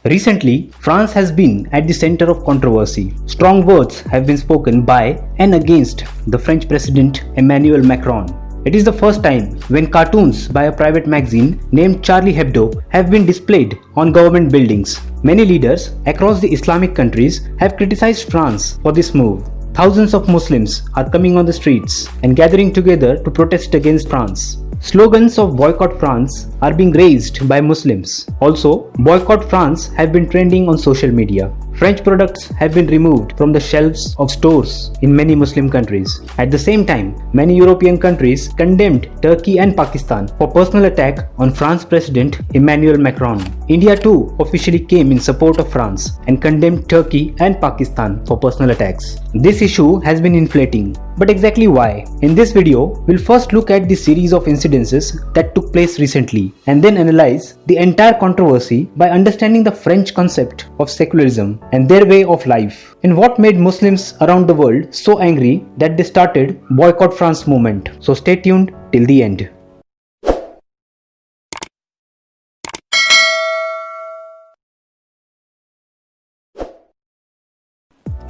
Recently, France has been at the center of controversy. Strong words have been spoken by and against the French President Emmanuel Macron. It is the first time when cartoons by a private magazine named Charlie Hebdo have been displayed on government buildings. Many leaders across the Islamic countries have criticized France for this move. Thousands of Muslims are coming on the streets and gathering together to protest against France. Slogans of Boycott France are being raised by Muslims. Also, Boycott France have been trending on social media. French products have been removed from the shelves of stores in many Muslim countries. At the same time, many European countries condemned Turkey and Pakistan for personal attack on France President Emanuel Macron. India too officially came in support of France and condemned Turkey and Pakistan for personal attacks. This issue has been inflating. But exactly why? In this video, we'll first look at the series of incidences that took place recently and then analyze the entire controversy by understanding the French concept of secularism and their way of life and what made Muslims around the world so angry that they started Boycott France movement. So stay tuned till the end.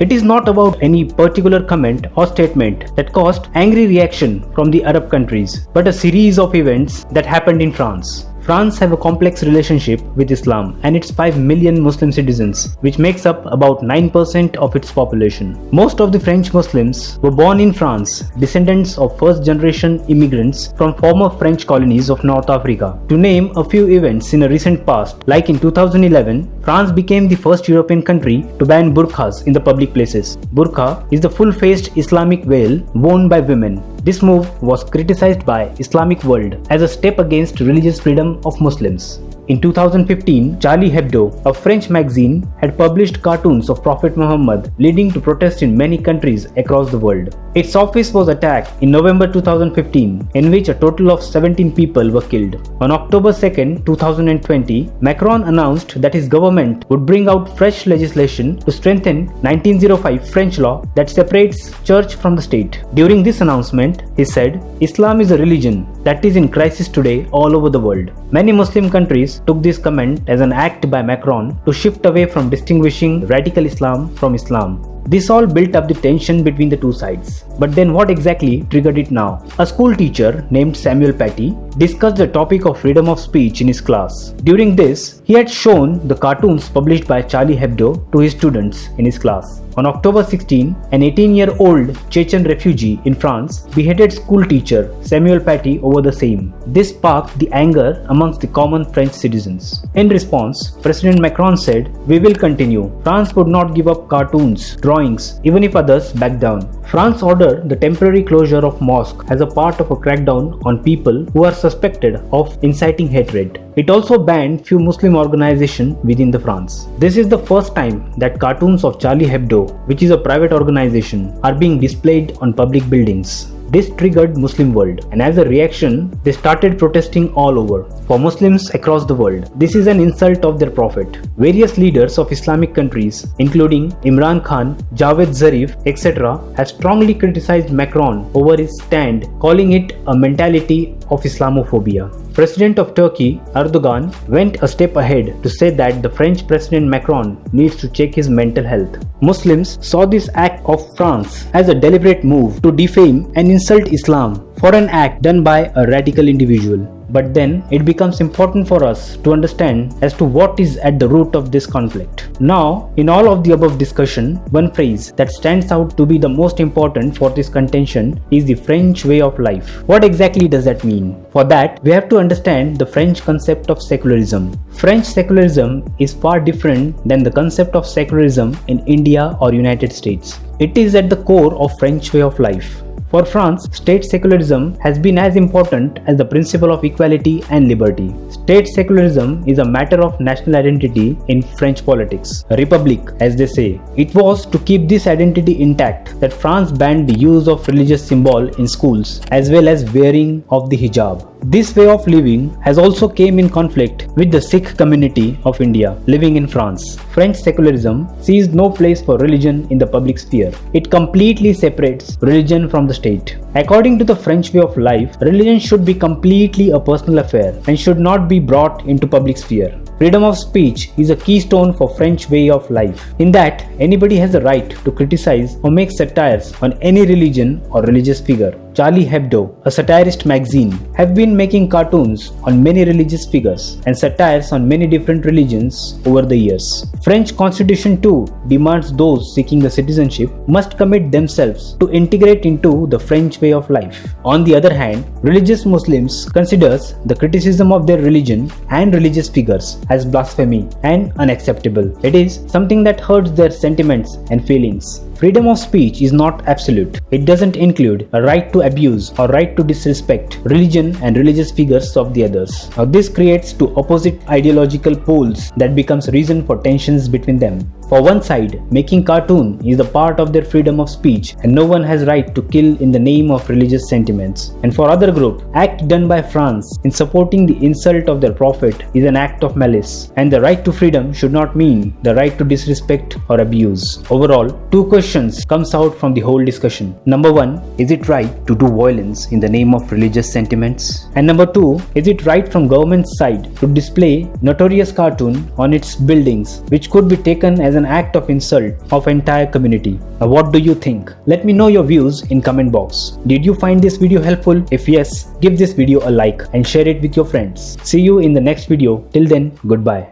It is not about any particular comment or statement that caused angry reaction from the Arab countries, but a series of events that happened in France. France have a complex relationship with Islam and its 5 million Muslim citizens, which makes up about 9% of its population. Most of the French Muslims were born in France, descendants of first-generation immigrants from former French colonies of North Africa. To name a few events in a recent past, like in 2011, France became the first European country to ban burqas in the public places. Burqa is the full-faced Islamic veil worn by women. This move was criticized by Islamic world as a step against religious freedom of Muslims. In 2015, Charlie Hebdo, a French magazine, had published cartoons of Prophet Muhammad, leading to protests in many countries across the world. Its office was attacked in November 2015, in which a total of 17 people were killed. On October 2, 2020, Macron announced that his government would bring out fresh legislation to strengthen 1905 French law that separates church from the state. During this announcement, he said, "Islam is a religion that is in crisis today all over the world." Many Muslim countries took this comment as an act by Macron to shift away from distinguishing radical Islam from Islam. This all built up the tension between the two sides. But then what exactly triggered it now? A school teacher named Samuel Paty discussed the topic of freedom of speech in his class. During this, he had shown the cartoons published by Charlie Hebdo to his students in his class. On October 16, an 18-year-old Chechen refugee in France beheaded school teacher Samuel Paty over the same. This sparked the anger amongst the common French citizens. In response, President Macron said, "We will continue. France would not give up cartoons, drawings, even if others back down." France ordered the temporary closure of Mosque as a part of a crackdown on people who are suspected of inciting hatred. It also banned few Muslim organizations within the France. This is the first time that cartoons of Charlie Hebdo, which is a private organization, are being displayed on public buildings. This triggered Muslim world, and as a reaction, they started protesting all over. For Muslims across the world, this is an insult of their prophet. Various leaders of Islamic countries, including Imran Khan, Javed Zarif, etc., have strongly criticized Macron over his stand, calling it a mentality of Islamophobia. President of Turkey, Erdogan, went a step ahead to say that the French President Macron needs to check his mental health. Muslims saw this act of France as a deliberate move to defame and insult Islam for an act done by a radical individual. But then it becomes important for us to understand as to what is at the root of this conflict. Now, in all of the above discussion, one phrase that stands out to be the most important for this contention is the French way of life. What exactly does that mean? For that, we have to understand the French concept of secularism. French secularism is far different than the concept of secularism in India or United States. It is at the core of French way of life. For France, state secularism has been as important as the principle of equality and liberty. State secularism is a matter of national identity in French politics, a republic as they say. It was to keep this identity intact that France banned the use of religious symbol in schools as well as wearing of the hijab. This way of living has also came in conflict with the Sikh community of India living in France. French secularism sees no place for religion in the public sphere. It completely separates religion from the state. According to the French way of life, religion should be completely a personal affair and should not be brought into public sphere. freedom of speech is a keystone for French way of life, in that anybody has the right to criticize or make satires on any religion or religious figure. Charlie Hebdo, a satirist magazine, have been making cartoons on many religious figures and satires on many different religions over the years. French constitution too demands those seeking the citizenship must commit themselves to integrate into the French way of life. On the other hand, religious Muslims considers the criticism of their religion and religious figures as blasphemy and unacceptable. It is something that hurts their sentiments and feelings. Freedom of speech is not absolute. It doesn't include a right to abuse or right to disrespect religion and religious figures of the others. Now, this creates two opposite ideological poles that becomes reason for tensions between them. For one side, making cartoon is a part of their freedom of speech and no one has right to kill in the name of religious sentiments. And for other group, act done by France in supporting the insult of their prophet is an act of malice, and the right to freedom should not mean the right to disrespect or abuse. Overall, two questions comes out from the whole discussion. Number one, is it right to do violence in the name of religious sentiments? And number two, is it right from government's side to display notorious cartoon on its buildings which could be taken as an act of insult of entire community? Now, what do you think? Let me know your views in comment box. Did you find this video helpful? If yes, give this video a like and share it with your friends. See you in the next video. Till then, goodbye.